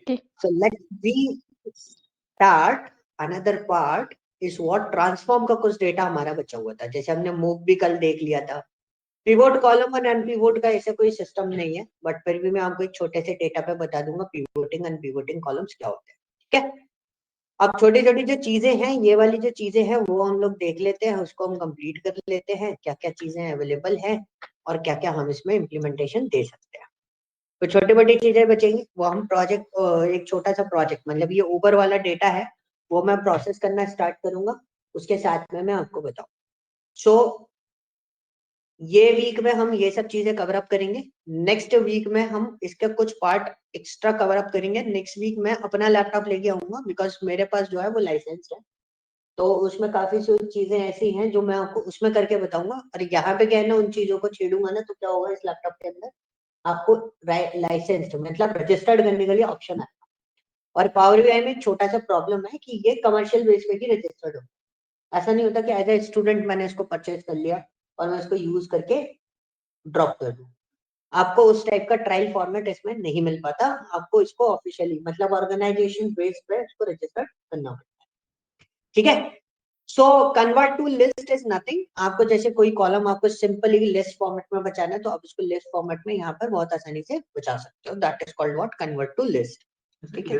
Okay. So let we start another part is what transform का कुछ data हमारा बचा हुआ था, जैसे हमने मूव भी कल देख लिया था। पिवोट कॉलम और अनपिवोट का ऐसा कोई सिस्टम नहीं है, बट फिर भी मैं आपको एक छोटे से डेटा पे बता दूंगा पिवोटिंग अनपिवोटिंग कॉलम्स क्या होते हैं। ठीक है, अब छोटी छोटी जो चीजें हैं, ये वाली जो चीजें हैं वो हम लोग देख लेते हैं, उसको हम कंप्लीट कर लेते हैं, क्या क्या चीजें अवेलेबल हैं और क्या क्या हम इसमें इम्प्लीमेंटेशन दे सकते हैं। तो छोटी बड़ी चीजें बचेंगी, वो हम प्रोजेक्ट, एक छोटा सा प्रोजेक्ट, मतलब ये ऊपर वाला डेटा है वो मैं प्रोसेस करना स्टार्ट करूंगा, उसके साथ में मैं आपको बताऊं। सो ये वीक में हम ये सब चीजें कवर अप करेंगे, नेक्स्ट वीक में हम इसके कुछ पार्ट एक्स्ट्रा कवर अप करेंगे। नेक्स्ट वीक मैं अपना लैपटॉप लेके आऊंगा, बिकॉज मेरे पास जो है वो लाइसेंस है, तो उसमें काफी सारी चीजें ऐसी हैं जो मैं आपको उसमें करके बताऊंगा। और यहाँ पे क्या है ना, उन चीजों को छेड़ूंगा ना तो क्या होगा, इस लैपटॉप के अंदर आपको लाइसेंस मतलब रजिस्टर्ड करने के लिए ऑप्शन है। और पावर बीआई में एक छोटा सा प्रॉब्लम है कि ये कमर्शियल बेस पे ही रजिस्टर्ड हो, ऐसा नहीं होता कि एज ए स्टूडेंट मैंने इसको परचेज कर लिया और मैं इसको यूज करके ड्रॉप कर दूं। आपको उस टाइप का ट्रायल फॉर्मेट इसमें नहीं मिल पाता, आपको इसको ऑफिशियली मतलब ऑर्गेनाइजेशन बेस पे इसको रजिस्टर करना पड़ता है। ठीक है, so convert to list is nothing. आपको जैसे कोई कॉलम आपको सिंपली लिस्ट फॉर्मेट में बचाना है तो आप इसको लिस्ट फॉर्मेट में यहाँ पर बहुत आसानी से बचा सकते हो, that is called what, convert to list. ठीक है,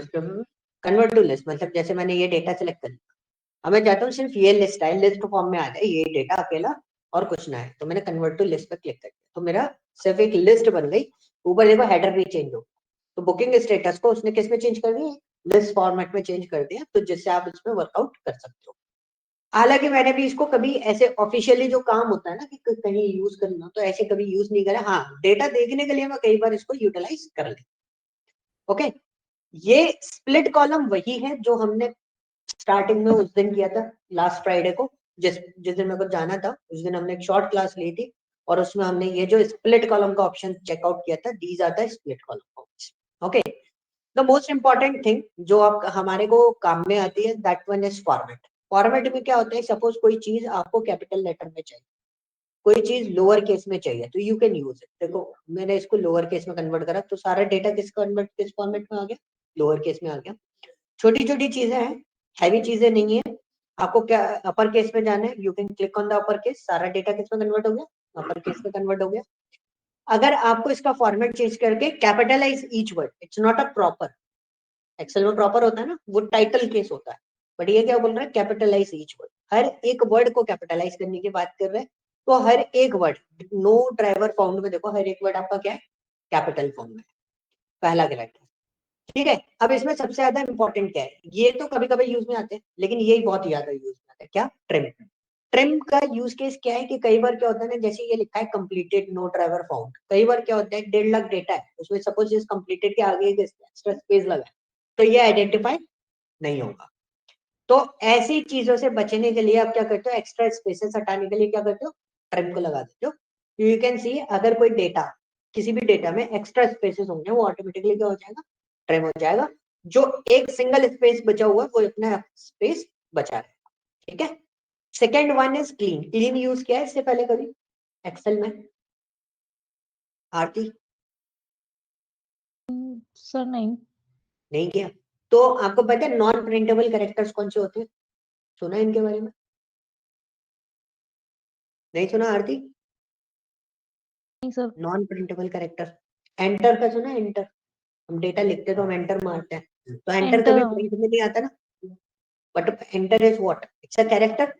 कन्वर्ट टू लिस्ट मतलब जैसे मैंने ये डेटा सेलेक्ट कर लिया, अब मैं चाहता हूँ सिर्फ ये लिस्ट है, लिस्ट फॉर्म में आ जाए ये डेटा अकेला और कुछ ना है, तो मैंने कन्वर्ट टू लिस्ट पे क्लिक कर दिया, तो मेरा सिर्फ एक लिस्ट बन गई। ऊपर देखो हेडर भी चेंज हो, तो बुकिंग स्टेटस को उसने किस में चेंज कर दिया, लिस्ट फॉर्मेट में चेंज कर दिया, तो जिससे आप इसमें वर्कआउट कर सकते हो। हालांकि मैंने भी इसको कभी ऐसे ऑफिशियली जो काम होता है ना कि कहीं यूज करना, तो ऐसे कभी यूज नहीं करा। हाँ, डेटा देखने के लिए मैं कई बार इसको यूटिलाइज कर लेता। ओके, ये स्प्लिट कॉलम वही है जो हमने स्टार्टिंग में उस दिन किया था, लास्ट फ्राइडे को, जिस जिस दिन मेरे को जाना था उस दिन हमने एक शॉर्ट क्लास ली थी और उसमें हमने ये जो स्प्लिट कॉलम का ऑप्शन चेकआउट किया था, these are the split column. Okay, the most important thing जो आप हमारे को काम में आती है, that one is format. Format में क्या होता है, सपोज कोई चीज आपको कैपिटल लेटर में चाहिए, कोई चीज लोअर केस में चाहिए, तो यू कैन यूज इट। देखो मैंने इसको लोअर केस में कन्वर्ट करा, तो सारा डेटा किस फॉर्मेट में आ गया, लोअर केस में आ गया। छोटी छोटी चीजें हैं, हैवी चीजें नहीं है। आपको क्या अपर केस में जाना है, you can click on the upper case, सारा डेटा किस में कन्वर्ट हो गया, अपर केस में कन्वर्ट हो गया। अगर आपको इसका फॉर्मेट चेंज करके capitalise each word, it's not a proper, Excel में प्रॉपर होता है ना, वो टाइटल केस होता है, बट ये क्या बोल रहा है, कैपिटलाइज ईच वर्ड, हर एक वर्ड को कैपिटलाइज करने की बात कर रहे हैं। तो हर एक वर्ड, नो ड्राइवर फाउंड में देखो हर एक वर्ड आपका क्या है, कैपिटल फॉर्म में, पहला कैरेक्टर। ठीक है, अब इसमें सबसे ज्यादा इंपॉर्टेंट क्या है, ये तो कभी कभी यूज में आते हैं लेकिन ये बहुत ज्यादा यूज में आता है, क्या, ट्रिम। ट्रिम का यूज केस क्या है कि कई बार क्या होता है ना, जैसे ये लिखा है कंप्लीटेड नो ड्राइवर फाउंड, कई बार क्या होता है 1.5 लाख डेटा है उसमें, सपोज इस कंप्लीटेड के आगे एक एक्स्ट्रा स्पेस लगा है, तो ये आइडेंटिफाई नहीं होगा। तो ऐसी चीजों से बचने के लिए आप क्या करते हो, एक्स्ट्रा स्पेसेस हटाने के लिए क्या करते हो, ट्रिम को लगा देते हो। यू कैन सी अगर कोई डेटा, किसी भी डेटा में एक्स्ट्रा स्पेसेस होंगे वो ऑटोमेटिकली क्या हो जाएगा, ट्रिम हो जाएगा। जो एक सिंगल स्पेस बचा हुआ है वो अपना स्पेस बचा रहेगा। ठीक है, second one is clean. Clean use किया है इससे पहले कभी एक्सेल में, आरती? सर नहीं किया? तो आपको पता है नॉन प्रिंटेबल कैरेक्टर्स कौन से होते हैं, सुना है इनके बारे में? नहीं सुना आरती? नहीं sir. Non printable character, enter का सुना है, एंटर, हम डेटा लिखते तो हम एंटर मारते हैं, तो एंटर कभी एंटर। प्रिंट में नहीं आता ना, but enter is what, it's a character.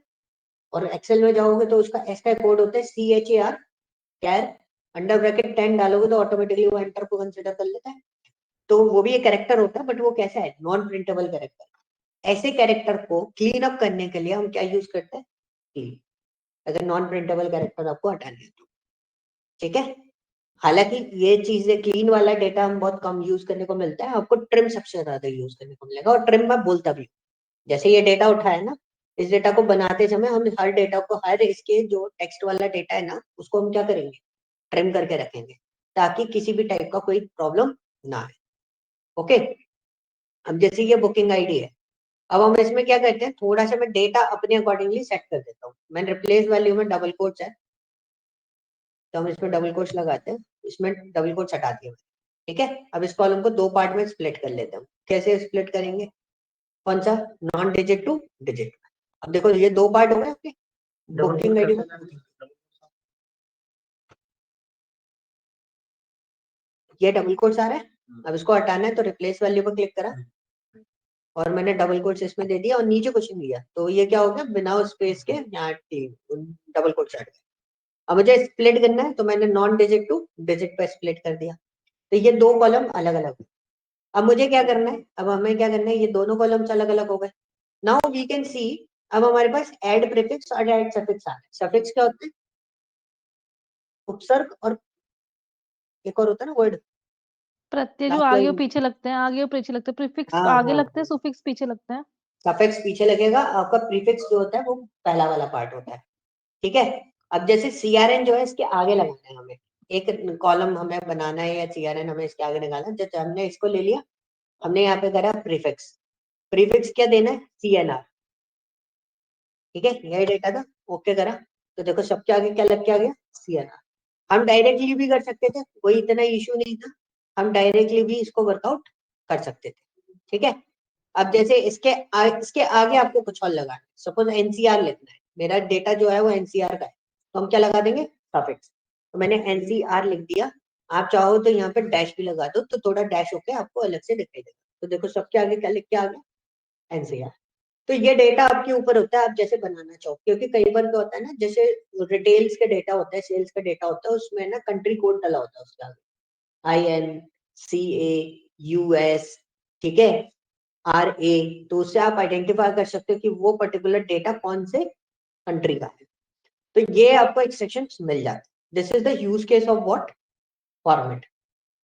और एक्सेल में जाओगे तो उसका एस का कोड होता है CHAR, कैर, अंडर ब्रैकेट 10 डालोगे तो ऑटोमेटिकली वो एंटर को कंसिडर कर लेता है। तो वो भी एक कैरेक्टर होता है, बट वो कैसा है, नॉन प्रिंटेबल कैरेक्टर। ऐसे कैरेक्टर को क्लीन अप करने के लिए हम क्या यूज करते हैं, क्लीन, अगर नॉन प्रिंटेबल कैरेक्टर आपको हटाने हैं तो। ठीक है, हालांकि ये चीजें क्लीन वाला डेटा हम बहुत कम यूज करने को मिलता है, आपको ट्रिम सबसे ज्यादा यूज करने को मिलेगा। और ट्रिम मैं बोलता भी, जैसे ये डेटा उठाया ना, इस डेटा को बनाते समय हम हर डेटा को, हर इसके जो टेक्स्ट वाला डेटा है ना उसको हम क्या करेंगे, ट्रिम करके रखेंगे, ताकि किसी भी टाइप का कोई प्रॉब्लम ना आए। ओके, अब जैसे ये बुकिंग आईडी है, अब हम इसमें क्या करते हैं, थोड़ा सा मैं डेटा अपने अकॉर्डिंगली सेट कर देता हूँ। मैंने रिप्लेस वैल्यू में डबल कोट्स है, तो हम इसमें डबल कोट्स लगाते हैं, इसमें डबल कोट्स हटा दिए। ठीक है, अब इस कॉलम को दो पार्ट में स्प्लिट कर लेते हैं। कैसे स्प्लिट करेंगे? कौन सा? Non digit two digit. अब देखो ये दो पार्ट हो गए आपके, बुकिंग आईडी। ये डबल कोट्स आ रहा है, अब इसको हटाना है तो रिप्लेस वैल्यू पर क्लिक करा और मैंने डबल कोट्स इसमें दे दिया और नीचे कुछ नहीं दिया, तो ये क्या हो गया, बिना स्पेस के यहाँ डबल कोट्स हट गए। अब मुझे स्प्लिट करना है तो मैंने नॉन डिजिट टू डिजिट पे स्प्लिट कर दिया, तो ये दो कॉलम अलग अलग। अब मुझे क्या करना है, अब हमें क्या करना है, ये दोनों कॉलम्स अलग अलग हो गए। नाउ वी कैन सी, अब हमारे पास ऐड प्रीफिक्स और ऐड सफिक्स आ रहा है। सफिक्स क्या होता है? उपसर्ग, और एक और होता है ना वर्ड, प्रत्यय जो लास्ट आगे और लाइन। पीछे लगते हैं, आगे और पीछे लगते हैं, प्रीफिक्स हाँ आगे हाँ, लगते हैं, सुफिक्स पीछे लगते हैं। सफिक्स पीछे लगेगा, आपका प्रीफिक्स जो होता है वो पहला वाला पार्ट होता है। ठीक है, अब जैसे सीआरएन जो है इसके आगे लगाना है हमें, एक कॉलम हमें बनाना है या सीआरएन हमें इसके आगे निकालना है। जैसे हमने इसको ले लिया, हमने यहाँ पे करा प्रीफिक्स। प्रीफिक्स क्या देना है? सीएनआर। ठीक है, यही डेटा था, ओके करा, तो देखो सबके आगे क्या लग के आ गया? सीएनआर। हम डायरेक्टली भी कर सकते थे, कोई इतना इश्यू नहीं था, हम डायरेक्टली भी इसको वर्कआउट कर सकते थे। ठीक है, अब जैसे इसके आगे आपको कुछ और लगाना है, सपोज एनसीआर लिखना है, मेरा डेटा जो है वो एनसीआर का है, तो हम क्या लगा देंगे? सफिक्स। तो मैंने एनसीआर लिख दिया, आप चाहो तो यहाँ पे डैश भी लगा दो, तो थोड़ा डैश होके आपको अलग से दिखाई देगा। तो देखो सबके आगे क्या लिख के आ गया? एनसीआर। तो ये डेटा आपके ऊपर होता है, आप जैसे बनाना चाहो, क्योंकि कई बार क्या होता है ना, जैसे रिटेल्स का डेटा होता है, सेल्स का डेटा होता है, उसमें ना कंट्री कोड डाला होता है उसके आगे, IN, CA, US, ठीक है, RA, तो उससे आप आइडेंटिफाई कर सकते हो कि वो पर्टिकुलर डेटा कौन से कंट्री का है। तो ये आपको एक्सट्रैक्शन मिल जाता है। This is the use case of what? Format.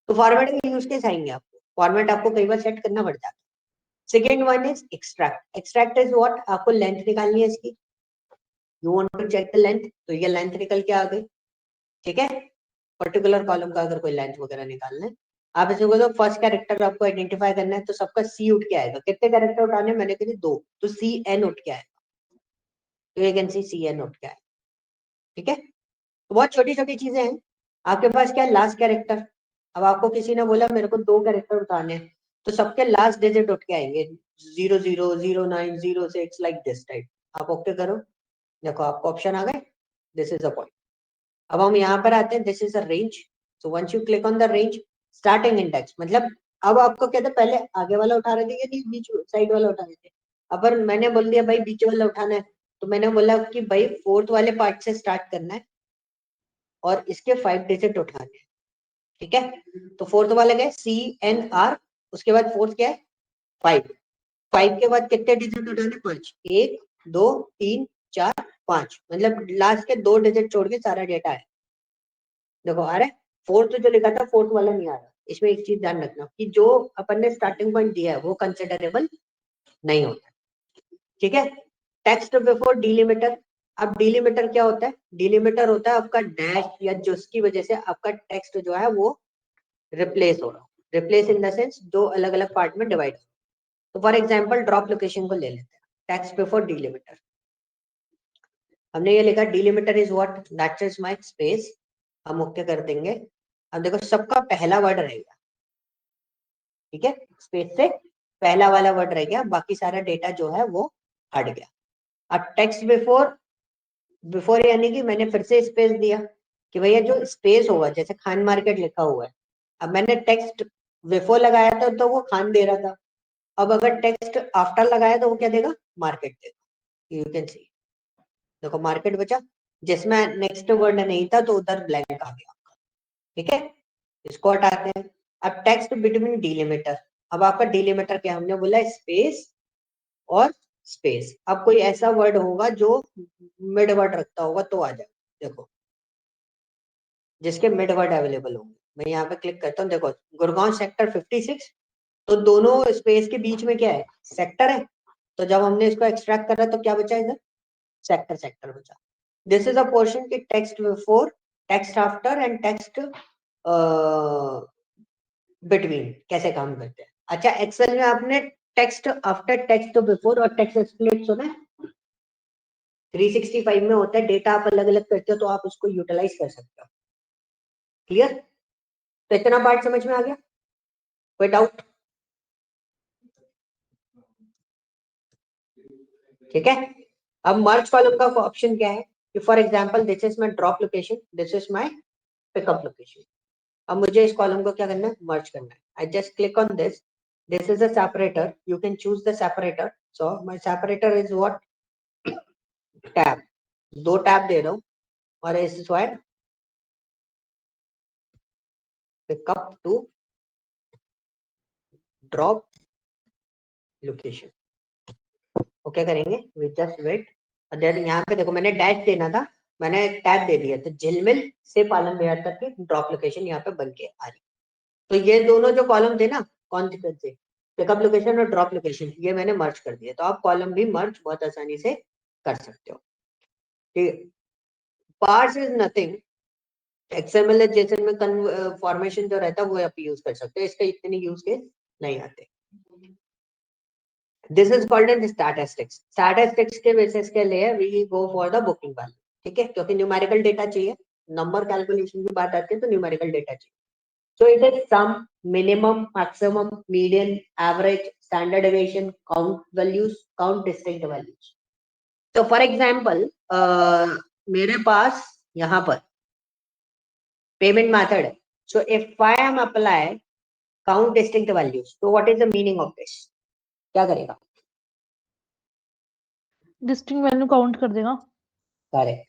तो फॉर्मेट के यूज केस आएंगे आपको, फॉर्मेट आपको कई बार सेट करना पड़ जाता है। Second one is extract. Extract is what? आपको लेंथ निकालनी है इसकी, you want to check the length, तो ये लेंथ निकल के आ गई। ठीक है, पर्टिकुलर कॉलम का अगर कोई लेंथ वगैरह निकालना है, आप इसमें बोलो फर्स्ट कैरेक्टर आपको आइडेंटिफाई करना है, तो सबका सी उठ के आएगा। कितने कैरेक्टर उठाने? मैंने कही दो, तो CN उठ के आएगा, तो यू कैन सी CN उठ के आएगा। ठीक है, तो बहुत छोटी छोटी चीजें हैं। आपके पास क्या है? Last character. अब आपको किसी ने बोला मेरे को दो कैरेक्टर उठाने हैं, तो सबके लास्ट डिजिट उठ के आएंगे, 00, 09, 06, लाइक दिस टाइप। आप ओके करो, देखो आपको ऑप्शन आ गए। This is a point. अब हम यहाँ पर आते हैं, this is a range. So once you click on the range, starting index, मतलब अब आपको कहते हैं पहले आगे वाला उठा रहे थे या नहीं बीच साइड वाला उठा रहे थे। अब मैंने बोल दिया भाई बीच वाला उठाना है, तो मैंने बोला कि भाई फोर्थ वाले पार्ट से स्टार्ट करना है और इसके 5 डिजिट उठाने हैं। ठीक है, तो फोर्थ वाला क्या है? CNR, उसके बाद फोर्थ क्या है? 5। 5 के बाद कितने डिजिट उठाने? 5। 1, 2, 3, 4, 5, मतलब लास्ट के दो डिजिट छोड़ के सारा डेटा है। देखो आ रहा है, फोर्थ जो लिखा था फोर्थ वाला नहीं आ रहा। इसमें एक चीज ध्यान रखना कि जो अपन ने स्टार्टिंग पॉइंट दिया है वो कंसिडरेबल नहीं होता। ठीक है, टेक्स्ट बिफोर डिलिमिटर। अब डिलिमिटर क्या होता है? डिलिमिटर होता है आपका डैश या जिसकी वजह से आपका टेक्स्ट जो है वो रिप्लेस हो रहा हो। रिप्लेस इन द सेंस दो अलग अलग पार्ट में डिवाइड हो। तो फॉर एग्जांपल ड्रॉप लोकेशन को ले लेते हैं, टेक्स्ट बिफोर डिलिमिटर। हमने ये लिखा delimiter is what? That is my space. हम ओके कर देंगे। अब देखो सबका पहला वर्ड रहेगा, ठीक है, स्पेस से पहला वाला वर्ड रह गया, बाकी सारा डेटा जो है वो हट गया। अब टेक्स्ट बिफोर, बिफोर यानी कि मैंने फिर से स्पेस दिया कि भैया जो स्पेस होगा, जैसे खान मार्केट लिखा हुआ है, अब मैंने टेक्स्ट बिफोर लगाया था तो वो खान दे रहा था, अब अगर टेक्स्ट आफ्टर लगाया तो वो क्या देगा? मार्केट देगा। यू कैन सी, देखो मार्केट बचा, जिसमें नेक्स्ट वर्ड नहीं था तो उधर ब्लैंक आ गया। ठीक है, इसको हटाते हैं। अब टेक्स्ट बिटवीन डिलिमिटर। अब आपका डिलिमिटर क्या? हमने बोला स्पेस और स्पेस। अब कोई ऐसा वर्ड होगा जो मिड वर्ड रखता होगा तो आ जाए, देखो जिसके मिड वर्ड अवेलेबल होंगे। मैं यहाँ पे क्लिक करता हूँ, देखो गुड़गांव सेक्टर 56, तो दोनों स्पेस के बीच में क्या है? सेक्टर है। तो जब हमने इसको एक्सट्रैक्ट करा तो क्या बचा इधर? सेक्टर, सेक्टर बचा। दिस इज अ पोर्शन की text before, text after and text between कैसे काम करते हैं। अच्छा, एक्सेल में आपने टेक्स्ट आफ्टर, टेक्स्ट बिफोर और टेक्स्ट स्प्लिट सुना है? 365 में होता है, डेटा आप अलग अलग करते हो तो आप उसको यूटिलाइज कर सकते हो। क्लियर? तो इतना पार्ट समझ में आ गया। कोई डाउट? ठीक है, अब मर्ज कॉलम का ऑप्शन क्या है कि for example this is my drop location, this is my pickup location. अब मुझे इस कॉलम को क्या करना है, मर्ज करना है। I just click on this, this is a separator, you can choose the separator. So my separator is what, tab, दो टैब दे रहा हूं, और इस is what pickup to drop location. Okay करेंगे, वी जस्ट वेट। और यहाँ पे देखो मैंने डैश देना था, मैंने टैब दे दिया, तो झिलमिल से पालन बिहार तक की ड्रॉप लोकेशन यहाँ पे बन के आ रही। तो ये दोनों जो कॉलम थे ना, कौन से, पिकअप लोकेशन और ड्रॉप लोकेशन, ये मैंने मर्ज कर दिया। तो आप कॉलम भी मर्ज बहुत आसानी से कर सकते हो। ठीक है, parse is nothing, XML JSON में फॉर्मेशन जो रहता है वो आप यूज कर सकते हो, इसका इतने यूज के नहीं आते। This is called an statistics. Statistics के बेसिस के लिए we go for the booking value. ठीक है, क्योंकि न्यूमेरिकल डेटा चाहिए, नंबर कैलकुलेशन की बात आती है तो न्यूमेरिकल डेटा चाहिए। So it is sum, minimum, maximum, median, average, standard deviation, count values, count distinct values. So for example, मेरे पास यहाँ पर payment method है. So if I am apply count distinct values, so what is the meaning of this? क्या करेगा? Distinct value count कर देगा। Correct,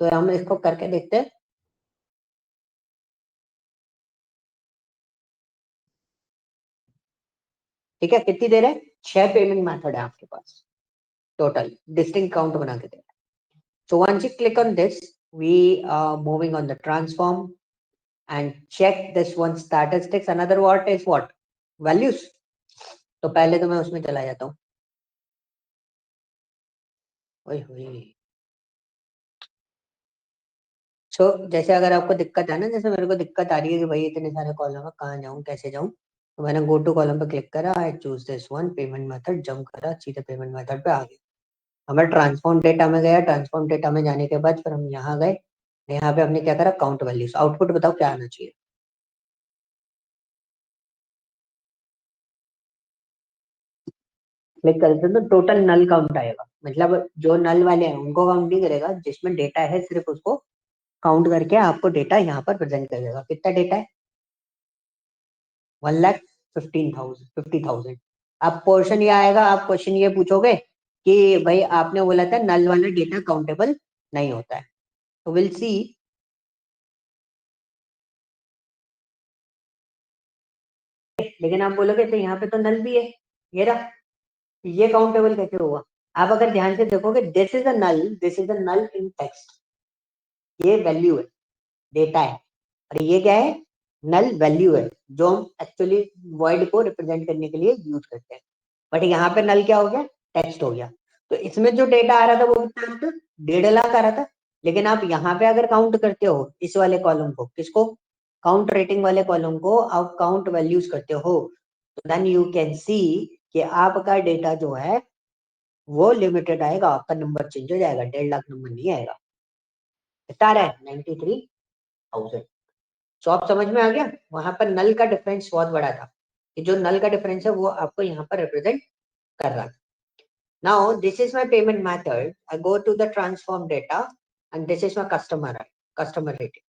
तो हम इसको करके देखते हैं। ठीक है, कितनी देर है, 6 पेमेंट मेथड है आपके पास टोटल, डिस्टिंक्ट काउंट बना के दे। So once you click on this, we are moving on the transform and check this one statistics. Another what is what? Values. तो पहले तो मैं उसमें चला जाता हूँ। सो जैसे अगर आपको दिक्कत है ना, जैसे मेरे को दिक्कत आ रही है कि भाई इतने सारे कॉलम है, कहाँ जाऊँ कैसे जाऊँ, तो मैंने गो टू कॉलम पे क्लिक करा, I choose this one payment method, jump करा, सीधे पेमेंट मेथड पे आ गया। हमें ट्रांसफॉर्म डेटा में गया, ट्रांसफॉर्म डेटा में जाने के बाद फिर हम यहाँ गए, यहाँ पे हमने क्या करा, काउंट वैल्यूज। आउटपुट बताओ क्या आना चाहिए? क्लिक करते हैं तो टोटल नल काउंट आएगा, मतलब जो नल वाले हैं उनको काउंट नहीं करेगा, जिसमें डेटा है सिर्फ उसको काउंट करके आपको डेटा यहाँ पर प्रेजेंट कर देगा। कितना डेटा है? 1,15,000। अब पोर्शन ये आएगा, आप क्वेश्चन ये पूछोगे कि भाई आपने बोला था नल वाला डेटा काउंटेबल नहीं होता है, तो विल सी। लेकिन आप बोलोगे तो यहाँ पे तो नल भी है, ये रहा, ये काउंटेबल कैसे हुआ? आप अगर ध्यान से देखोगे, this is a null, this is a null in text, ये वैल्यू है, डेटा है, और ये क्या है, नल वैल्यू है, जो हम एक्चुअली वर्ड को रिप्रेजेंट करने के लिए यूज करते हैं। बट यहाँ पे नल क्या हो गया, टेक्स्ट हो गया। तो इसमें जो डेटा आ रहा था वो कितना था, 1.5 लाख आ रहा था। लेकिन आप यहाँ पे अगर काउंट करते हो इस वाले कॉलम को, किसको, काउंट रेटिंग वाले कॉलम को आप काउंट वैल्यूज करते हो, तो देन यू कैन सी कि आपका डेटा जो है वो लिमिटेड आएगा, आपका नंबर चेंज हो जाएगा, 1.5 लाख नंबर नहीं आएगा। बता रहा है 93,000। सो आप समझ में आ गया, वहां पर नल का डिफरेंस बहुत बड़ा था, कि जो नल का डिफरेंस है वो आपको यहाँ पर रिप्रेजेंट कर रहा था। Now this is my payment method. I go to the transform data and this is my customer rating.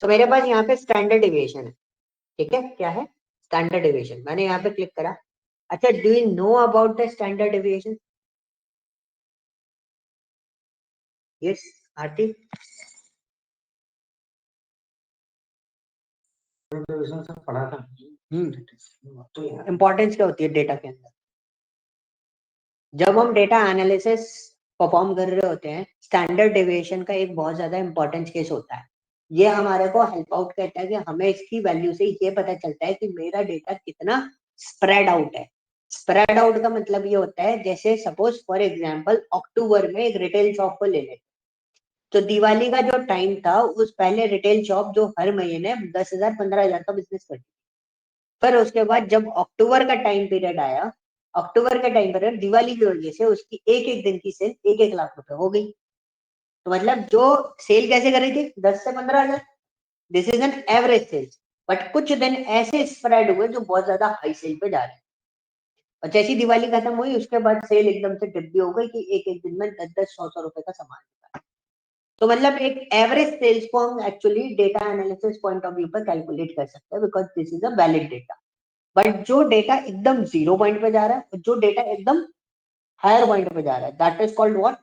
तो मेरे पास यहाँ पे स्टैंडर्ड डिविएशन है। ठीक है, क्या है, स्टैंडर्ड डिविएशन। मैंने यहाँ पे क्लिक करा। अच्छा, do you know about the standard deviation? Yes Aarti, से पढ़ा था। इंपॉर्टेंस क्या होती है डेटा के अंदर? जब हम डेटा एनालिसिस परफॉर्म कर रहे होते हैं, स्टैंडर्ड डेविएशन का एक बहुत ज्यादा इंपॉर्टेंस केस होता है। ये हमारे को हेल्प आउट करता है कि हमें इसकी वैल्यू से ये पता चलता है कि मेरा डेटा कितना स्प्रेड आउट है। स्प्रेड आउट का मतलब ये होता है, जैसे सपोज फॉर एग्जांपल अक्टूबर में एक रिटेल शॉप को ले ले, तो दिवाली का जो टाइम था, उस पहले रिटेल शॉप जो हर महीने 10,000 15,000 का बिजनेस करती, पर उसके बाद जब अक्टूबर का टाइम पीरियड आया, अक्टूबर का टाइम पीरियड दिवाली की वजह से उसकी एक एक दिन की सेल 1-1 लाख रुपए हो गई। तो मतलब जो सेल कैसे कर रही थी, 10 से 15,000, this is an average sales. But कुछ दिन ऐसे स्प्रेड हुए जो बहुत ज्यादा हाई सेल पे जा रहे हैं, और जैसी दिवाली खत्म हुई उसके बाद सेल एकदम से डिप भी हो गई कि एक एक दिन में 10-10 100 रुपए का सामान बिका। तो मतलब एक एवरेज सेल्स को हम actually data analysis point of view पर कैलकुलेट कर सकते हैं, because this is a valid data. But जो डेटा एकदम जीरो पॉइंट पे जा रहा है, जो डेटा एकदम हायर पॉइंट पे जा रहा है, that is called what,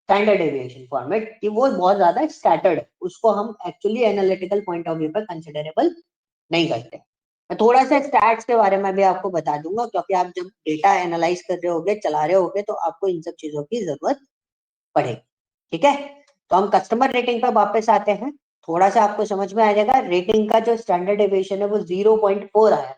standard deviation format, कि वो बहुत ज्यादा स्कैटर्ड है, उसको हम actually analytical point of view पर कंसिडरेबल नहीं करते। मैं थोड़ा सा स्टैट्स के बारे में भी आपको बता दूंगा, क्योंकि आप जब डेटा एनालाइज कर रहे होगे, चला रहे होगे, तो आपको इन सब चीजों की जरूरत पड़ेगी। ठीक है, तो हम कस्टमर रेटिंग पर वापस आते हैं। थोड़ा सा आपको समझ में आ जाएगा, रेटिंग का जो स्टैंडर्ड डेविएशन है वो 0.4 आया।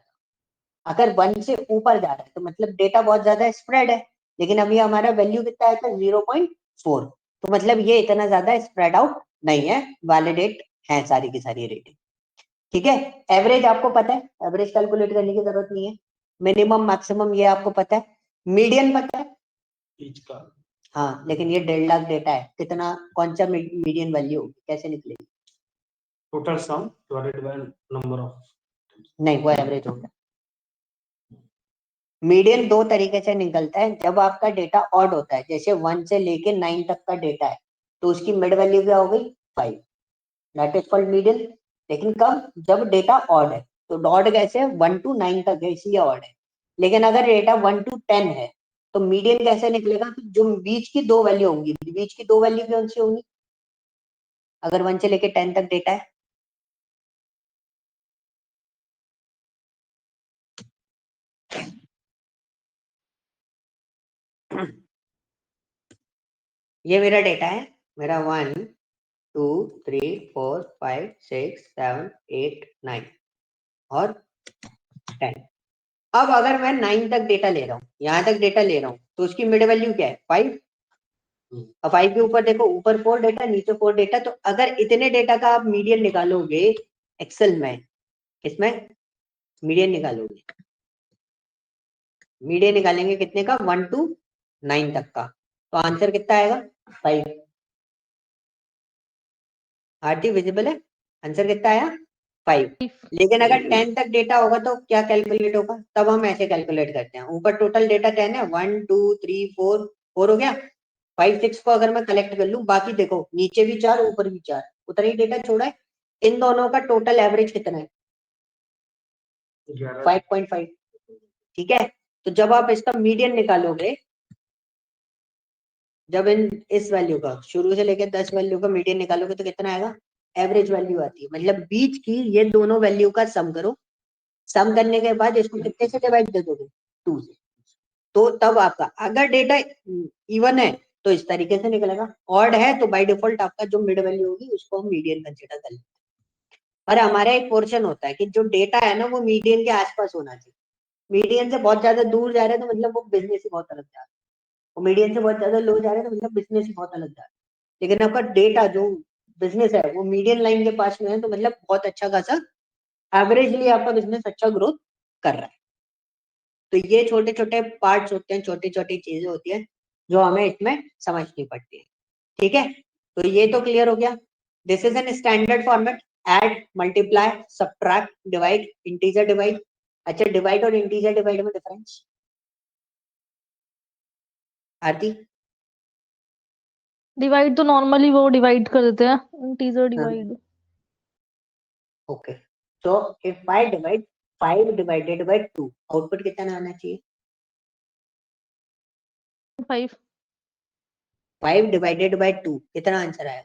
अगर 1 से ऊपर जा रहा है तो मतलब डेटा बहुत ज्यादा स्प्रेड है, लेकिन अभी हमारा वैल्यू कितना आया था, 0.4। तो मतलब ये इतना ज्यादा स्प्रेड आउट नहीं है, वैलिडेट है सारी की सारी रेटिंग। ठीक है, एवरेज आपको पता है, एवरेज कैलकुलेट करने की जरूरत नहीं है। मिनिमम मैक्सिमम ये आपको पता है। मीडियन पता है ईच का हाँ, लेकिन ये 1.5 लाख डेटा है, कितना, कौन सा मीडियन वैल्यू होगी, कैसे निकलेगी? Total sum divided by number of, नहीं, वो एवरेज होगा। मीडियन दो तरीके से निकलता है। जब आपका डेटा ऑड होता है, जैसे 1 से लेके 9 तक का डेटा है, तो उसकी मिड वैल्यू क्या हो गई, 5, दैट इज कॉल्ड मीडियन। लेकिन कब, जब डेटा ऑड है, तो ऑड कैसे, 1 to 9 तक है इसलिए ऑड है। लेकिन अगर डेटा 1 to 10 है, तो मीडियन कैसे निकलेगा, तो जो बीच की दो वैल्यू होंगी, बीच की दो वैल्यू कौन सी होंगी, अगर 1 से लेके 10 तक डेटा है? ये मेरा डेटा है, मेरा 1 2 3 4 5 6 7 8 9 और 10। अब अगर मैं 9 तक डेटा ले रहा हूँ, यहां तक डेटा ले रहा हूँ, तो उसकी मिड वैल्यू क्या है, 5। अब 5 के ऊपर देखो, ऊपर 4 डेटा, नीचे 4 डेटा, तो अगर इतने डेटा का आप मीडियन निकालोगे एक्सेल में, इसमें मीडियन निकालोगे, मीडियन निकालेंगे कितने का, 1 to 9 तक का, तो आंसर कितना आएगा, 5। आरटी विजिबल है, आंसर कितना आया, 5। लेकिन अगर 10 तक डेटा होगा तो क्या कैलकुलेट होगा, तब हम ऐसे कैलकुलेट करते हैं, ऊपर टोटल डेटा 10 है, 1 2 3 4 4 हो गया, 5 6 को अगर मैं कलेक्ट कर लूं, बाकी देखो नीचे भी 4 ऊपर भी 4, उतना ही डेटा छोड़ा है। इन दोनों का टोटल एवरेज कितना है, 5.5। ठीक है, तो जब आप इसका मीडियन निकालोगे, जब इस वैल्यू का शुरू से लेकर 10 वैल्यू का मीडियन निकालोगे, तो कितना आएगा, एवरेज वैल्यू आती है। मतलब बीच की ये दोनों वैल्यू का सम करो, सम करने के बाद इसको कितने से डिवाइड दे दोगे, 2 से, तो तब आपका अगर डेटा इवन है तो इस तरीके से निकलेगा, ऑड है तो बाय डिफॉल्ट आपका जो मिड वैल्यू होगी उसको हम मीडियन कंसीडर कर लेंगे। पर हमारा एक पोर्शन होता है कि जो डेटा है ना वो मीडियन के आसपास होना चाहिए। मीडियन से बहुत ज्यादा दूर जा रहे हैं तो मतलब वो बिजनेस ही बहुत अलग जा रहा है, और मीडियन से बहुत ज्यादा लो जा रहे हैं तो मतलब बिजनेस ही बहुत अलग जा रहा है। लेकिन आपका डेटा जो बिजनेस है वो मीडियन लाइन के पास में है, तो मतलब बहुत अच्छा खासा एवरेजली आपका बिजनेस अच्छा ग्रोथ कर रहा है। तो ये छोटे छोटे पार्ट्स होते हैं, छोटी छोटी चीजें होती है जो हमें इसमें समझनी पड़ती है। ठीक है, तो ये तो क्लियर हो गया। This is N standard format, add multiply subtract divide integer divide. अच्छा, डिवाइड और इंटीजर डिवाइड में डिफरेंस, आरती? डिवाइड तो नॉर्मली वो डिवाइड कर देते हैं, integer divide. Okay, so if I divide 5 divided by 2, output कितना आना चाहिए, 5। 5 divided by 2 कितना आंसर आया,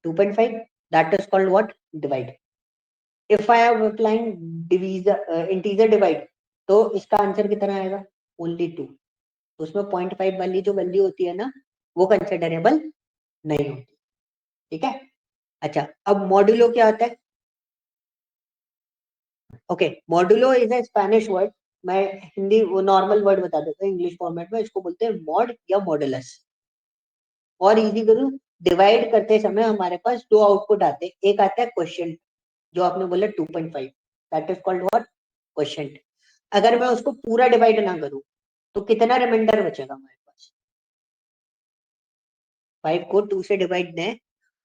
2.5, that is called what, divide. If I have applying divisor integer divide, तो इसका आंसर कितना आएगा, only 2। तो उसमें 0.5 वाली जो वैल्यू होती है ना वो कंसिडरेबल नहीं होती। ठीक है, अच्छा अब मॉड्यूलो क्या होता है, okay, modulo is a Spanish word. मैं हिंदी वो नॉर्मल वर्ड बता देता हूँ, इंग्लिश फॉर्मेट में इसको बोलते हैं मॉड या मॉडुलस। और इजी करूँ, डिवाइड करते समय हमारे पास दो आउटपुट आते हैं, एक आता है क्वेश्चन, जो आपने बोला 2.5, that is called what, question. अगर मैं उसको पूरा डिवाइड ना करूं तो कितना रिमाइंडर बचेगा हमारे पास, 5 को 2 से डिवाइड दें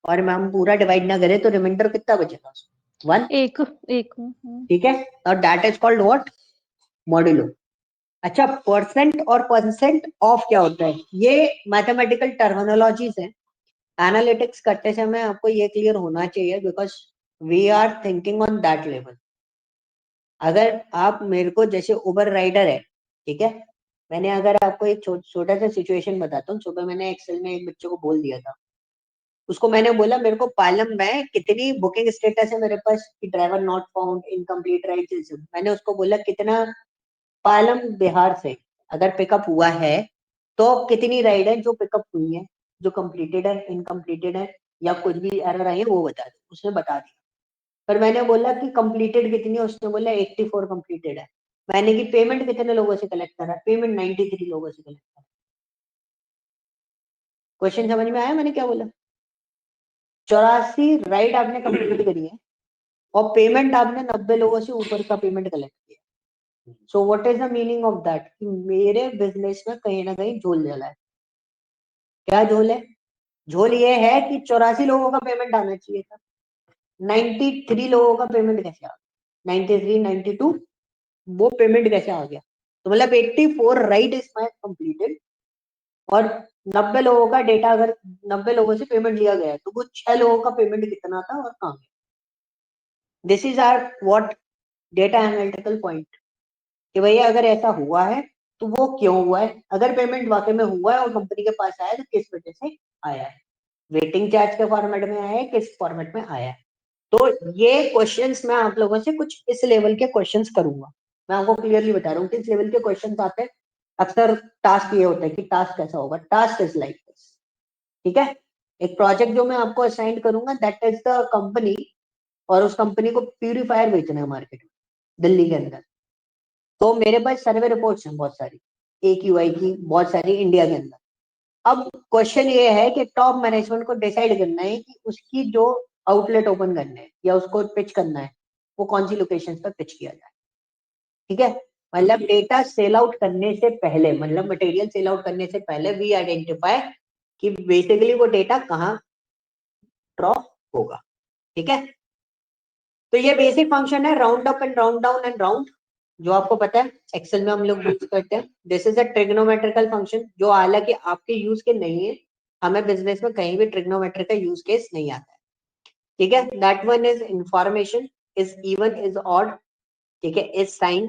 और हम पूरा डिवाइड ना करें तो रिमाइंडर कितना बचेगा? 1। एक एक ठीक है, और that is called what? Modulo. अच्छा, परसेंट और परसेंट ऑफ क्या होता है? ये मैथमेटिकल टर्मिनोलॉजीज है। एनालिटिक्स करते समय आपको ये क्लियर होना चाहिए, because we are thinking on that level. अगर आप मेरे को जैसे उबर राइडर है, ठीक है, मैंने अगर आपको एक छोटा सा सिचुएशन बताता हूँ। सुबह मैंने एक्सेल में एक बच्चे को बोल दिया था, उसको मैंने बोला मेरे को पालम में कितनी बुकिंग स्टेटस है मेरे पास कि driver not found, incomplete rides. मैंने उसको बोला कितना पालम बिहार से अगर पिकअप हुआ है तो कितनी राइड है जो पिकअप हुई है, जो कंप्लीटेड है, इनकम्प्लीटेड है, या कुछ भी एरर आई है वो बता दो। उसने बता दिया। पर मैंने बोला कि कंप्लीटेड कितनी है, उसने बोला 84 कंप्लीटेड है। मैंने की पेमेंट कितने लोगों से कलेक्ट करा? पेमेंट 93 लोगों से कलेक्ट करा। क्वेश्चन समझ में आया मैंने क्या बोला? 84 राइड आपने कंप्लीट करी है और पेमेंट आपने 90 लोगों से ऊपर का पेमेंट कलेक्ट किया। So what is the meaning of that? कि मेरे बिजनेस में कहीं ना कहीं झोल जला है। क्या झोल है? झोल ये है कि 84 लोगों का पेमेंट आना चाहिए था, 93 लोगों का पेमेंट कैसे आ गया? 93, 92 वो पेमेंट कैसे आ गया? तो मतलब 84 राइट इज माय कंप्लीटेड और 90 लोगों का डेटा, अगर 90 लोगों से पेमेंट लिया गया है तो वो 6 लोगों का पेमेंट कितना था और कहाँ गया? This is our what data analytical point, कि भैया अगर ऐसा हुआ है तो वो क्यों हुआ है? अगर पेमेंट वाकई में हुआ है और कंपनी के पास आया है तो किस वजह से आया है? वेटिंग चार्ज के फॉर्मेट में आया है, किस फॉर्मेट में आया है? तो ये क्वेश्चंस मैं आप लोगों से कुछ इस लेवल के क्वेश्चंस करूंगा। मैं आपको क्लियरली बता रहा हूँ किस लेवल के क्वेश्चंस आते हैं। अक्सर टास्क ये होता है कि टास्क कैसा होगा? टास्क इज लाइक दिस, ठीक है। एक प्रोजेक्ट जो मैं आपको असाइन करूंगा, दैट इज द कंपनी, और उस कंपनी को प्यूरिफायर बेचना है मार्केट में दिल्ली के अंदर। तो मेरे पास सर्वे रिपोर्ट्स हैं बहुत सारी, AQI की बहुत सारी इंडिया के अंदर। अब क्वेश्चन ये है कि टॉप मैनेजमेंट को डिसाइड करना है कि उसकी जो आउटलेट ओपन करना है या उसको पिच करना है वो कौन सी लोकेशन पर पिच किया जाए, ठीक है। मतलब डेटा सेल आउट करने से पहले, मतलब मटेरियल सेल आउट करने से पहले वी आइडेंटिफाई कि बेसिकली वो डेटा कहाँ ड्रॉ होगा, ठीक है। तो ये बेसिक फंक्शन है, round up and round down and round, जो आपको पता है एक्सेल में हम लोग यूज करते हैं। This is a trigonometrical function, जो हालांकि आपके यूज के नहीं है। हमें बिजनेस में कहीं भी ट्रिग्नोमेट्रिक का यूज केस नहीं आता है, ठीक है। That one is information, is even, is odd, ठीक है। इज साइन,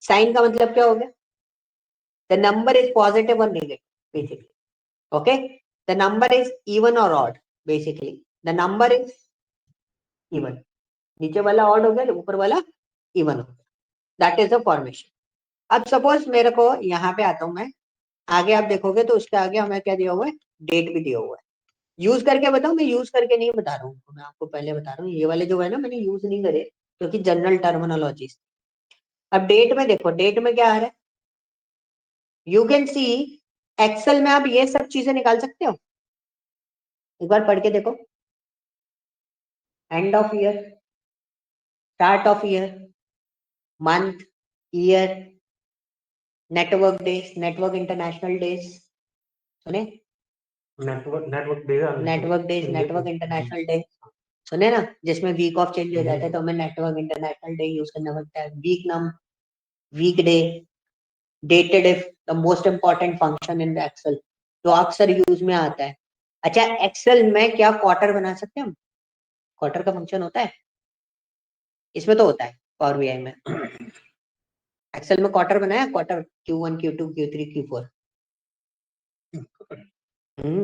साइन का मतलब क्या हो गया? द नंबर इज पॉजिटिव और negative basically, okay. The number is even और odd, basically the number is even. नीचे वाला ऑड हो गया, ऊपर वाला इवन हो गया, दैट इज द फॉर्मेशन। अब सपोज मेरे को यहाँ पे आता हूं मैं, आगे आप देखोगे तो उसके आगे हमें क्या दिया हुआ है? डेट भी दिया हुआ है। यूज करके बताऊं? मैं यूज करके नहीं बता रहा हूँ, मैं आपको पहले बता रहा हूँ। ये वाले जो है ना मैंने यूज नहीं करे क्योंकि जनरल टर्मिनोलॉजी। अब डेट में देखो, डेट में क्या आ रहा है? यू कैन सी, एक्सेल में आप ये सब चीजें निकाल सकते हो। एक बार पढ़ के देखो, end of year, start of year, month, year, network days, network international days, सुने? Network days, network international day, सुने ना? जिसमें वीक ऑफ चेंज हो जाता है तो हमें नेटवर्क इंटरनेशनल डे यूज करना पड़ता है। Weeknum, weekday, datedif, the most important function in the Excel जो अक्सर यूज में आता है। अच्छा, एक्सेल में क्या क्वार्टर बना सकते हैं हम? क्वार्टर का फंक्शन होता है इसमें? तो होता है पावर बीआई में। एक्सेल में क्वार्टर बनाया, quarter Q1, Q2, Q3, Q4।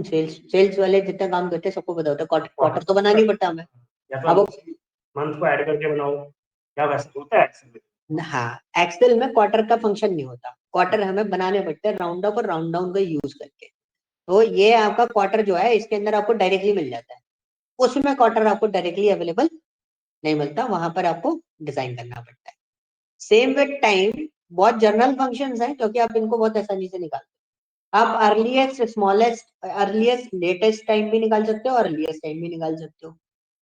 Sales sales वाले जितना काम करते हैं सबको पता होता है, क्वार्टर तो बनाना ही पड़ता हमें। अब मंथ को ऐड करके बनाओ, क्या वैसा होता है एक्सेल में? हाँ, एक्सेल में क्वार्टर का फंक्शन नहीं होता, क्वार्टर हमें बनाने पड़ते हैं राउंड अप और राउंड डाउन का यूज करके। तो ये आपका क्वार्टर जो है इसके अंदर आपको डायरेक्टली मिल जाता है, उसमें क्वार्टर आपको डायरेक्टली अवेलेबल नहीं मिलता, वहां पर आपको डिजाइन करना पड़ता है। सेम विद टाइम, बहुत जनरल फंक्शंस हैं क्योंकि आप इनको बहुत आसानी से निकाल, आप earliest, smallest, earliest, latest time भी निकाल सकते हो, अर्लीस्ट टाइम भी निकाल सकते हो।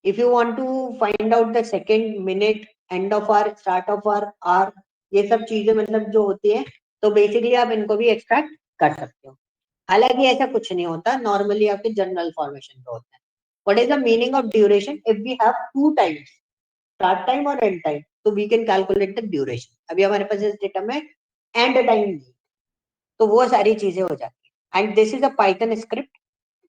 If you want to find out the second, minute, end of hour, start of hour, ये सब चीजें मतलब जो होती है, तो बेसिकली आप इनको भी एक्सट्रैक्ट कर सकते हो। हालांकि ऐसा कुछ नहीं होता, नॉर्मली आपके जनरल फॉर्मेशन पे होता है। What is the meaning of duration? If we have two times, start time और end time, so we can calculate the duration. अभी हमारे पास इस डेटा में end time नहीं, तो वो सारी चीजें हो जाती है. And this is a Python script.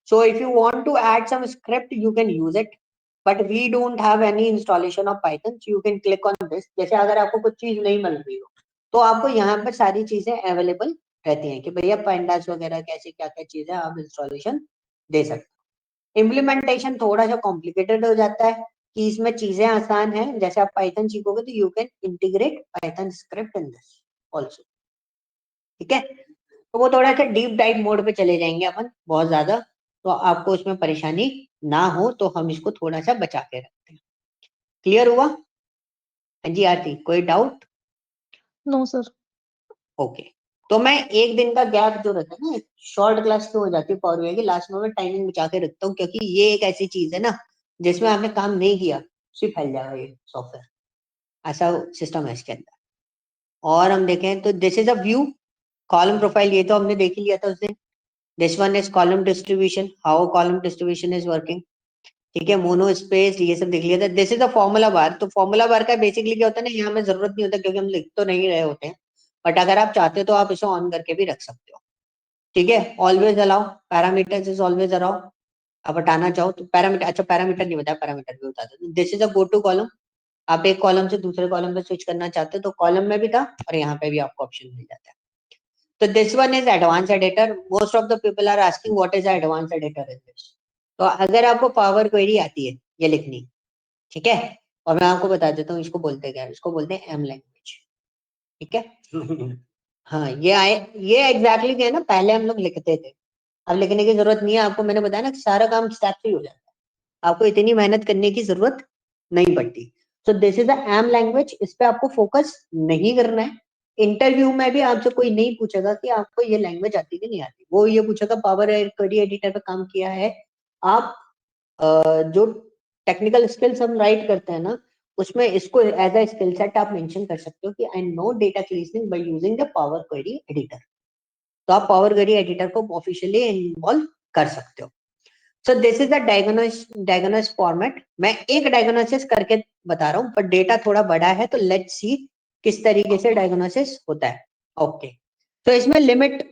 So if you want to add some script, you can use it. But we don't have any installation of Python, so you can click on this. जैसे अगर आपको कुछ चीज नहीं मिल रही हो, तो आपको यहाँ पर सारी चीजें अवेलेबल रहती हैं कि भैया pandas वगैरह कैसे क्या क्या चीजें आप इंस्टॉलेशन दे सकते हो. इम्प्लीमेंटेशन थोड़ा सा कॉम्प्लिकेटेड हो जाता है कि इसमें चीजें आसान है. जैसे आप पाइथन सीखोगे तो you can integrate Python script in this also. ठीक है, तो वो थोड़ा सा डीप डाइव मोड पे चले जाएंगे अपन बहुत ज्यादा, तो आपको उसमें परेशानी ना हो, तो हम इसको थोड़ा सा बचा के रखते हैं. क्लियर हुआ? हाँ जी आरती, कोई डाउट? No sir. ओके, तो मैं एक दिन का गैप जो रहता है ना, शॉर्ट क्लास तो हो जाती है पावर बीआई की, लास्ट में मैं टाइमिंग बचा के रखता हूँ, क्योंकि ये एक ऐसी चीज है ना जिसमें आपने काम नहीं किया सिर्फ फैल जाएगा ये सॉफ्टवेयर. ऐसा सिस्टम है इसके अंदर. और हम देखें तो this is a view column profile, ये तो हमने देख ही लिया था उस दिन. This one is column distribution, how column distribution is working. ठीक है, मोनो स्पेस ये सब देख लिया था. This is a formula bar. तो फॉर्मूला बार का बेसिकली क्या होता है ना, यहाँ में जरूरत नहीं होता क्योंकि हम लिख तो नहीं रहे होते हैं, बट अगर आप चाहते हो तो आप इसे ऑन करके भी रख सकते हो. ठीक है, always allow parameters is always allow. आप हटाना चाहो तो पैरामीटर, अच्छा पैरामीटर नहीं बताया, पैरामीटर भी बता दो. This is a go to column. आप एक कॉलम से दूसरे कॉलम पे स्विच करना चाहते हो तो कॉलम में भी था और यहाँ पे भी आपको ऑप्शन मिल जाता है. तो this one is advance editor. Most of the people are asking what is advance editor in this. तो अगर आपको पावर क्वेरी आती है ये लिखनी, ठीक है, और मैं आपको बता देता हूँ इसको बोलते क्या है. इसको बोलते हैं एम लैंग्वेज. ठीक है, हाँ ये आए, ये एग्जैक्टली क्या है ना, पहले हम लोग लिखते थे, अब लिखने की जरूरत नहीं है आपको. मैंने बताया ना सारा काम स्टेप से ही हो जाता है, आपको इतनी मेहनत करने की जरूरत नहीं पड़ती. So this is the M language. इस पे आपको फोकस नहीं करना है. इंटरव्यू में भी आपसे कोई नहीं पूछेगा कि आपको ये लैंग्वेज आती कि नहीं आती, वो ये पूछेगा पावर क्वेरी एडिटर पे काम किया है आप. जो टेक्निकल स्किल्स हम राइट करते हैं ना, उसमें इसको एज अ स्किल सेट आप मेंशन कर सकते हो कि I know data cleaning by using the power query editor. तो आप पावर क्वेरी एडिटर को ऑफिशियली इन्वॉल्व कर सकते हो. सो this is the diagnose format. मैं एक डायग्नोसिस करके बता रहा हूँ, पर डेटा थोड़ा बड़ा है, तो लेट्स सी किस तरीके से डायग्नोसिस होता है. ओके, तो इसमें लिमिट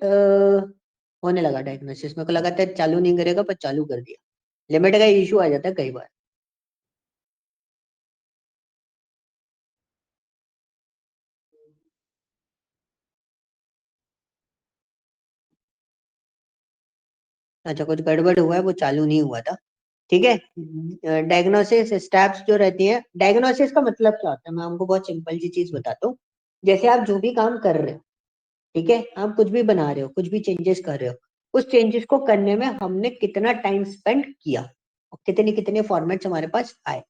होने लगा डायग्नोसिस. मेरे को लगा था चालू नहीं करेगा, पर चालू कर दिया. लिमिट का इशू आ जाता है कई बार. अच्छा, कुछ गड़बड़ हुआ है, वो चालू नहीं हुआ था. ठीक है, डायग्नोसिस स्टेप्स जो रहती है, डायग्नोसिस का मतलब क्या होता है, मैं आपको बहुत सिंपल सी चीज बताता हूँ. जैसे आप जो भी काम कर रहे हो, ठीक है, आप कुछ भी बना रहे हो, कुछ भी चेंजेस कर रहे हो, उस चेंजेस को करने में हमने कितना टाइम स्पेंड किया और कितने कितने फॉर्मेट्स हमारे पास आए.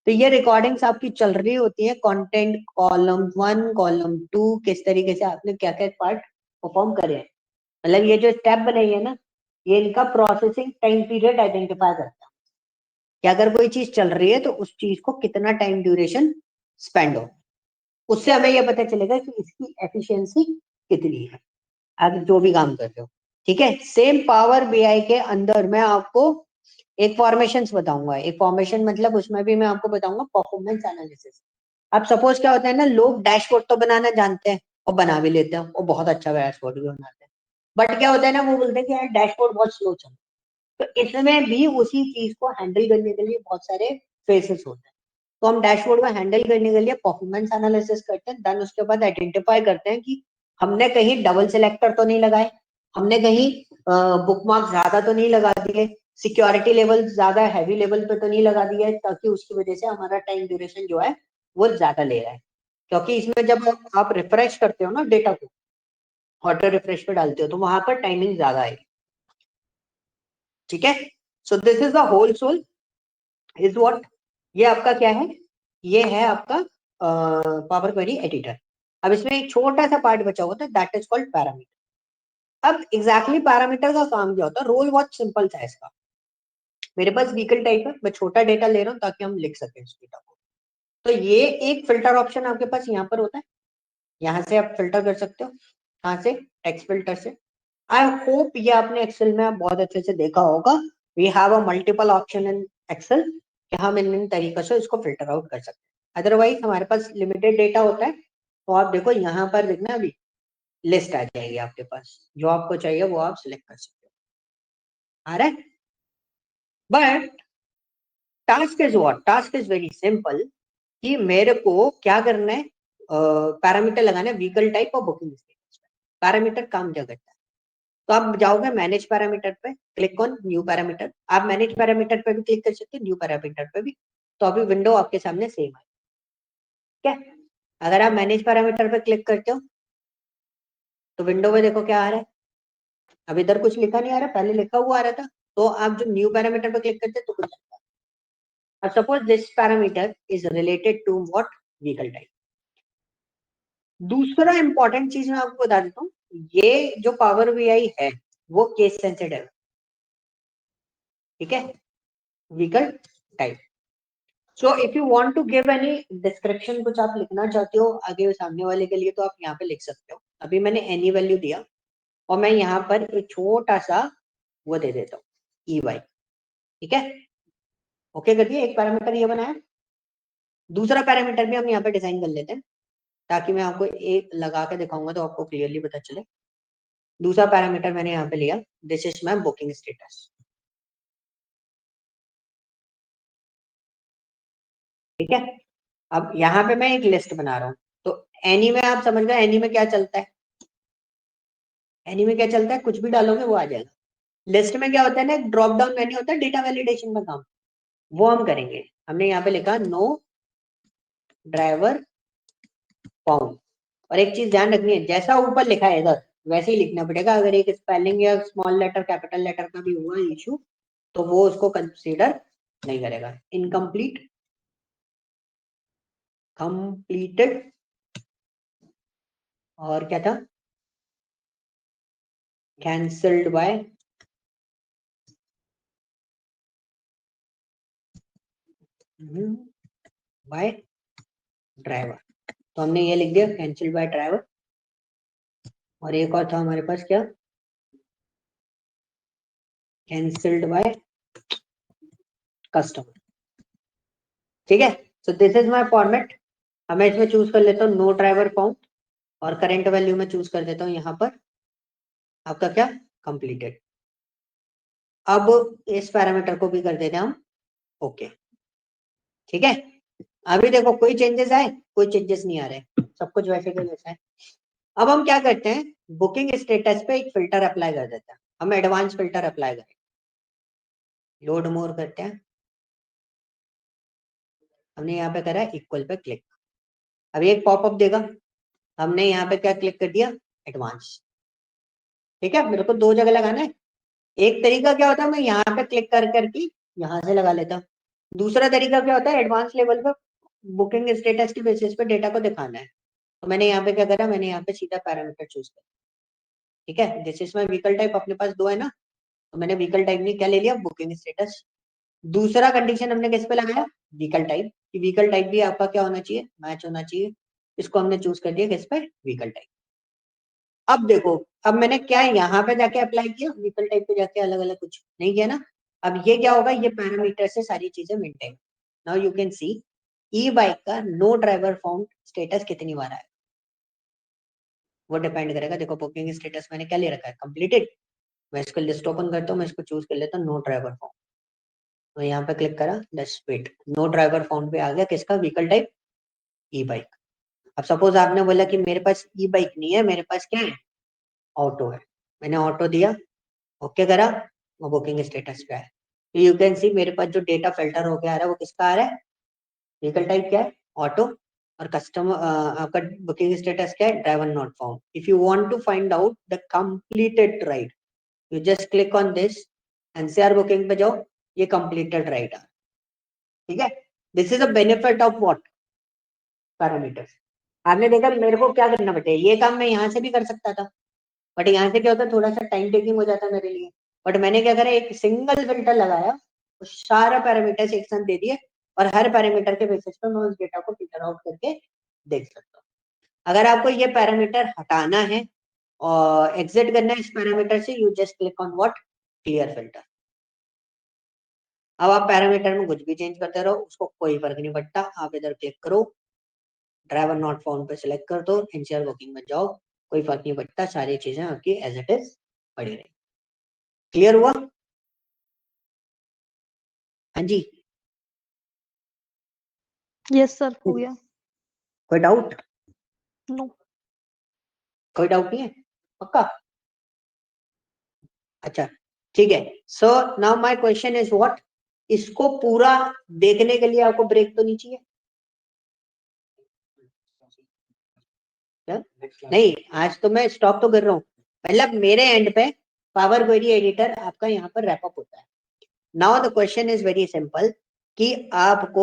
तो ये रिकॉर्डिंग्स आपकी चल रही होती है. कंटेंट कॉलम 1, कॉलम 2, किस तरीके से आपने क्या क्या पार्ट परफॉर्म करे हैं. मतलब ये जो स्टेप बनाई है ना, ये इनका प्रोसेसिंग टाइम पीरियड आइडेंटिफाई करता है कि अगर कोई चीज चल रही है तो उस चीज को कितना टाइम ड्यूरेशन स्पेंड हो. उससे हमें यह पता चलेगा कि इसकी एफिशिएंसी कितनी है आप जो भी काम कर रहे हो. ठीक है, सेम पावर बीआई के अंदर मैं आपको एक फॉर्मेशंस बताऊंगा. एक फॉर्मेशन मतलब उसमें भी मैं आपको बताऊंगा परफॉर्मेंस एनालिसिस. अब सपोज क्या होता है ना, लोग डैशबोर्ड तो बनाना जानते हैं और बना भी लेते हैं, और बहुत अच्छा डैशबोर्ड भी बनाते हैं, बट क्या होता है ना, वो बोलते हैं कि यार डैशबोर्ड बहुत स्लो चल. तो इसमें भी उसी चीज को हैंडल करने के लिए बहुत सारे फेसेस होते हैं. तो हम डैशबोर्ड को हैंडल करने के लिए परफॉर्मेंस एनालिसिस करते हैं. देन उसके बाद आइडेंटिफाई करते हैं कि हमने कहीं डबल सिलेक्टर तो नहीं लगाए, हमने कहीं बुकमार्क ज्यादा तो नहीं लगा दिए, सिक्योरिटी लेवल ज्यादा हैवी लेवल पे तो नहीं लगा दिया है, ताकि उसकी वजह से हमारा टाइम ड्यूरेशन जो है वो ज्यादा ले रहा है. क्योंकि इसमें जब आप रिफ्रेश करते हो ना डेटा को, ऑटो रिफ्रेश पे डालते हो, तो वहां पर टाइमिंग ज्यादा आएगी. ठीक है, so this is the whole soul is what. ये आपका क्या है, ये है आपका पावर क्वेरी एडिटर. अब इसमें एक छोटा सा पार्ट बचा हुआ था, दैट इज कॉल्ड पैरामीटर. अब एग्जैक्टली पैरामीटर का काम क्या होता है, रोल बहुत सिंपल था इसका. मेरे पास व्हीकल टाइप है, मैं छोटा डेटा ले रहा हूँ ताकि हम लिख सकें इस डेटा को. तो ये एक फिल्टर ऑप्शन आपके पास यहाँ पर होता है, यहाँ से आप फिल्टर कर सकते हो. कहाँ से? टेक्स्ट फिल्टर से. आई होप ये आपने एक्सेल में बहुत अच्छे से देखा होगा. We have a multiple option in Excel कि हम इन तरीकों से इसको फिल्टर आउट कर सकते हैं। अदरवाइज हमारे पास लिमिटेड डेटा होता है, तो आप देखो यहाँ पर देखना, अभी लिस्ट आ जाएगी आपके पास, जो आपको चाहिए वो आप सिलेक्ट कर सकते हो। आ रहा है? But task is what? Task is very simple कि मेरे को क्या करना है, पैरामीटर लगाना है व्हीकल टाइप और बुकिंग स्टेटस पे। पैरामीटर काम क्या करता है? तो आप जाओगे मैनेज पैरामीटर पे, क्लिक ऑन न्यू पैरामीटर। आप मैनेज पैरामीटर पे भी क्लिक कर सकते हैं, न्यू पैरामीटर पे भी। तो अभी विंडो आपके सामने सेम है। क्या अगर आप मैनेज पैरामीटर पे क्लिक करते हो तो विंडो में देखो क्या आ रहा है। अब इधर कुछ लिखा नहीं आ रहा, पहले लिखा हुआ आ रहा था। तो आप जो न्यू पैरामीटर पे क्लिक करते हैं तो कुछ आता है। अब suppose this parameter is related to what? Vehicle type. दूसरा इंपॉर्टेंट चीज मैं आपको बता देता हूँ, ये जो पावर बीआई है वो केस सेंसिटिव है, ठीक है? Vehicle type. So if you want to give any description, कुछ आप लिखना चाहते हो आगे सामने वाले के लिए, तो आप यहाँ पे लिख सकते हो। अभी मैंने एनी वैल्यू दिया और मैं यहाँ पर एक छोटा सा वो दे देता हूँ, ई वाई। ठीक है, ओके कर दिया। एक पैरामीटर ये बनाया, दूसरा पैरामीटर भी हम यहाँ पे डिजाइन कर लेते हैं ताकि मैं आपको एक लगा के दिखाऊंगा तो आपको क्लियरली पता चले। दूसरा पैरामीटर मैंने यहाँ पे लिया, this is my booking status. ठीक है, अब यहाँ पे मैं एक लिस्ट बना रहा हूँ। तो एनी में आप समझ गए एनी में क्या चलता है? एनी में क्या चलता है? कुछ भी डालोगे वो आ जाएगा। लिस्ट में क्या होता है ना, एक ड्रॉप डाउन मेन्यू होता है डेटा वैलिडेशन का काम, वो हम करेंगे। हमने यहाँ पे लिखा नो ड्राइवर फाउंड। और एक चीज ध्यान रखनी है, जैसा ऊपर लिखा है इधर वैसे ही लिखना पड़ेगा। अगर एक स्पेलिंग या स्मॉल लेटर कैपिटल लेटर का भी हुआ इशू तो वो उसको कंसीडर नहीं करेगा। इनकम्प्लीट, कंप्लीटेड, और क्या था, कैंसल्ड बाय ड्राइवर। तो हमने ये लिख दिया कैंसिल्ड बाय ड्राइवर। और एक और था हमारे पास, क्या, कैंसिल्ड बाय कस्टमर। ठीक है, so this is my format. अब मैं इसमें चूज कर लेता हूँ नो ड्राइवर फाउंड, और करंट वैल्यू में चूज कर देता हूँ यहाँ पर आपका क्या, कंप्लीटेड। अब इस पैरामीटर को भी कर देते हैं हम ओके। ठीक है, अभी देखो कोई चेंजेस आए? कोई चेंजेस नहीं आ रहे, सब कुछ वैसे का वैसा है। अब हम क्या करते हैं, बुकिंग स्टेटस पे एक फिल्टर अप्लाई कर देते हैं। हम एडवांस फिल्टर अप्लाई करें, लोड मोर करते हैं। हमने यहाँ पे करा है इक्वल पे क्लिक। अभी एक पॉपअप देगा, हमने यहाँ पे क्या क्लिक कर दिया, एडवांस। ठीक है, मेरे को दो जगह लगाना है। एक तरीका क्या होता है, मैं यहाँ पे क्लिक कर करके यहाँ से लगा लेता हूँ। दूसरा तरीका क्या होता है, एडवांस लेवल पे बुकिंग स्टेटस के बेसिस पे डेटा को दिखाना है। तो मैंने यहाँ पे क्या करा, मैंने यहाँ पे सीधा पैरामीटर चूज कर। ठीक है, this is my vehicle type, अपने पास दो है ना, तो मैंने व्हीकल टाइप में क्या ले लिया, बुकिंग स्टेटस। दूसरा कंडीशन हमने किस पे लगाया, व्हीकल टाइप, कि व्हीकल टाइप भी आपका क्या होना चाहिए, मैच होना चाहिए। इसको हमने चूज कर दिया किस पे, व्हीकल टाइप। अब देखो, अब मैंने क्या यहाँ पे जाके अप्लाई किया, व्हीकल टाइप पे जाके अलग अलग कुछ नहीं किया ना। अब ये क्या होगा, ये पैरामीटर से सारी चीजें maintain. Now you can see E bike का नो ड्राइवर फाउंड स्टेटस कितनी बार आया, वो डिपेंड करेगा। देखो बुकिंग स्टेटस मैंने क्या ले रखा है, कंप्लीटेड। मैं इसको लिस्ट ओपन करता हूँ, मैं इसको चूज कर लेता हूँ नो ड्राइवर फाउंड। तो यहाँ पे क्लिक करा, let's wait, no driver found पे आ गया किसका, व्हीकल टाइप ई बाइक। अब सपोज आपने बोला कि मेरे पास ई बाइक नहीं है, मेरे पास क्या है, ऑटो है। मैंने ऑटो दिया, ओके करा, वो बुकिंग स्टेटस पे है। तो यू कैन सी मेरे पास जो डेटा फिल्टर होके आ रहा है वो किसका आ रहा है, व्हीकल टाइप क्या है, ऑटो। और कस्टमर आपका बुकिंग स्टेटस क्या है, driver not found. If you want to find out the completed ride, you just click on this, NCR booking पे जाओ, ये कंप्लीटेड राइड है। ठीक है, this is a benefit of what, parameters. आपने देखा मेरे को क्या करना पड़ता है, ये काम मैं यहाँ से भी कर सकता था, बट यहाँ से क्या होता है, थोड़ा सा टाइम टेकिंग हो जाता है मेरे लिए। बट मैंने क्या करा, एक सिंगल फिल्टर लगाया, तो सारा पैरामीटर एक साथ दे दिए, और हर पैरामीटर के बेसिस पर मैं उस डेटा को फिल्टर आउट करके देख सकता हूँ। अगर आपको ये पैरामीटर हटाना है और एग्जिट करना है इस पैरामीटर से, you just click on what, clear filter. अब आप पैरामीटर में कुछ भी चेंज करते रहो, उसको कोई फर्क नहीं पड़ता। आप इधर क्लिक करो, ड्राइवर नॉट फाउंड पे सिलेक्ट कर दो, एनसीआर वर्किंग में जाओ, कोई फर्क नहीं पड़ता, सारी चीजें आपकी एज इट इज पड़ी रही। क्लियर हुआ? हाँ जी, यस सर, हो गया। कोई डाउट? नो। कोई डाउट नहीं है? पक्का? अच्छा ठीक है। So now my question is what, इसको पूरा देखने के लिए आपको ब्रेक तो नहीं चाहिए? क्या? नहीं, आज तो मैं स्टॉप तो कर रहा हूँ, मतलब मेरे एंड पे पावर क्वेरी एडिटर आपका यहाँ पर रैप अप होता है। Now the question is very simple कि आपको